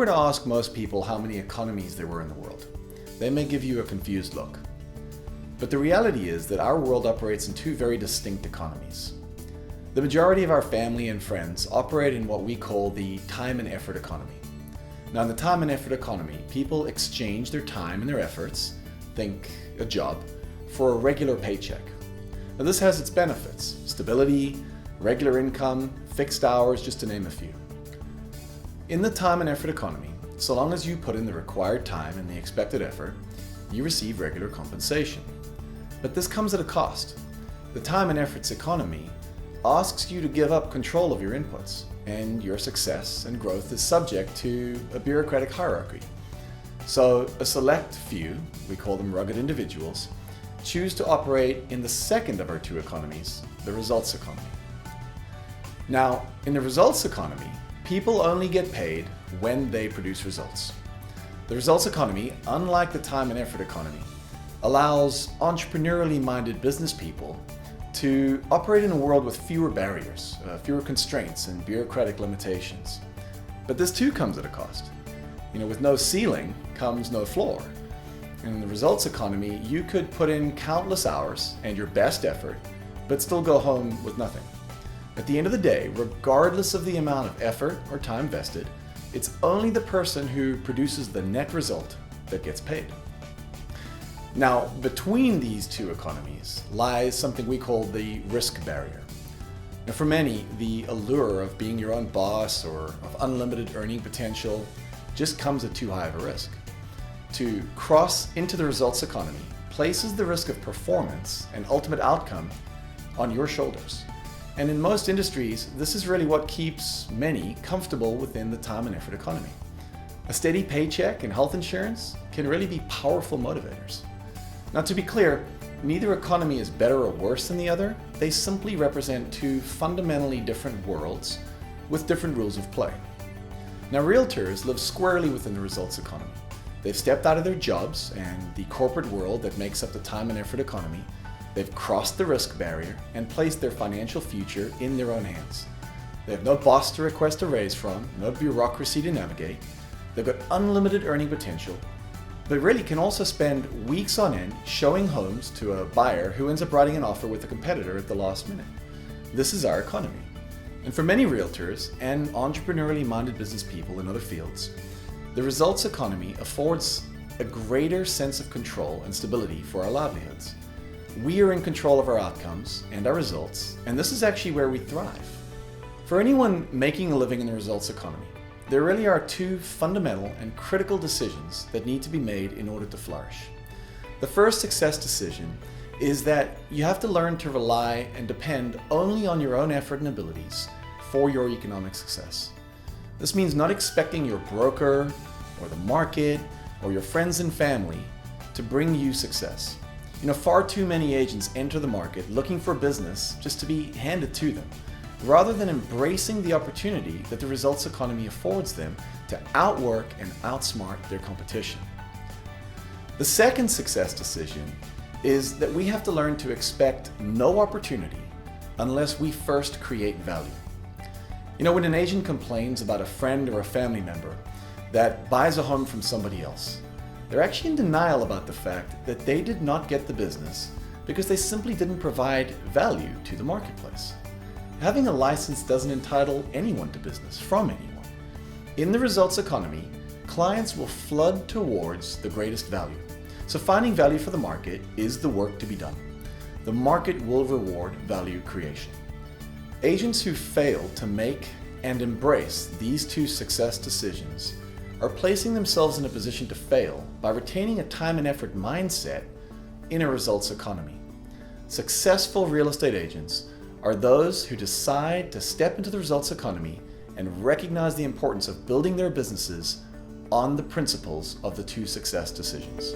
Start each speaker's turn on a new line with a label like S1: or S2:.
S1: were to ask most people how many economies there were in the world, they may give you a confused look. But the reality is that our world operates in two very distinct economies. The majority of our family and friends operate in what we call the time and effort economy. Now, in the time and effort economy, people exchange their time and their efforts, think a job, for a regular paycheck. Now, this has its benefits: stability, regular income, fixed hours, just to name a few. In the time and effort economy, so long as you put in the required time and the expected effort, you receive regular compensation. But this comes at a cost. The time and efforts economy asks you to give up control of your inputs, and your success and growth is subject to a bureaucratic hierarchy. So a select few, we call them rugged individuals, choose to operate in the second of our two economies, the results economy. Now, in the results economy, people only get paid when they produce results. The results economy, unlike the time and effort economy, allows entrepreneurially minded business people to operate in a world with fewer barriers, fewer constraints and bureaucratic limitations. But this too comes at a cost. With no ceiling comes no floor. In the results economy, you could put in countless hours and your best effort, but still go home with nothing. At the end of the day, regardless of the amount of effort or time vested, it's only the person who produces the net result that gets paid. Now, between these two economies lies something we call the risk barrier. Now, for many, the allure of being your own boss or of unlimited earning potential just comes at too high of a risk. To cross into the results economy places the risk of performance and ultimate outcome on your shoulders. And in most industries, this is really what keeps many comfortable within the time and effort economy. A steady paycheck and health insurance can really be powerful motivators. Now, to be clear, neither economy is better or worse than the other. They simply represent two fundamentally different worlds with different rules of play. Now, realtors live squarely within the results economy. They've stepped out of their jobs and the corporate world that makes up the time and effort economy. They've crossed the risk barrier and placed their financial future in their own hands. They have no boss to request a raise from, no bureaucracy to navigate. They've got unlimited earning potential, but really can also spend weeks on end showing homes to a buyer who ends up writing an offer with a competitor at the last minute. This is our economy. And for many realtors and entrepreneurially minded business people in other fields, the results economy affords a greater sense of control and stability for our livelihoods. We are in control of our outcomes and our results, and this is actually where we thrive. For anyone making a living in the results economy, there really are two fundamental and critical decisions that need to be made in order to flourish. The first success decision is that you have to learn to rely and depend only on your own effort and abilities for your economic success. This means not expecting your broker or the market or your friends and family to bring you success. Far too many agents enter the market looking for business just to be handed to them, rather than embracing the opportunity that the results economy affords them to outwork and outsmart their competition. The second success decision is that we have to learn to expect no opportunity unless we first create value. When an agent complains about a friend or a family member that buys a home from somebody else, they're actually in denial about the fact that they did not get the business because they simply didn't provide value to the marketplace. Having a license doesn't entitle anyone to business from anyone. In the results economy, clients will flood towards the greatest value. So finding value for the market is the work to be done. The market will reward value creation. Agents who fail to make and embrace these two success decisions are placing themselves in a position to fail by retaining a time and effort mindset in a results economy. Successful real estate agents are those who decide to step into the results economy and recognize the importance of building their businesses on the principles of the two success decisions.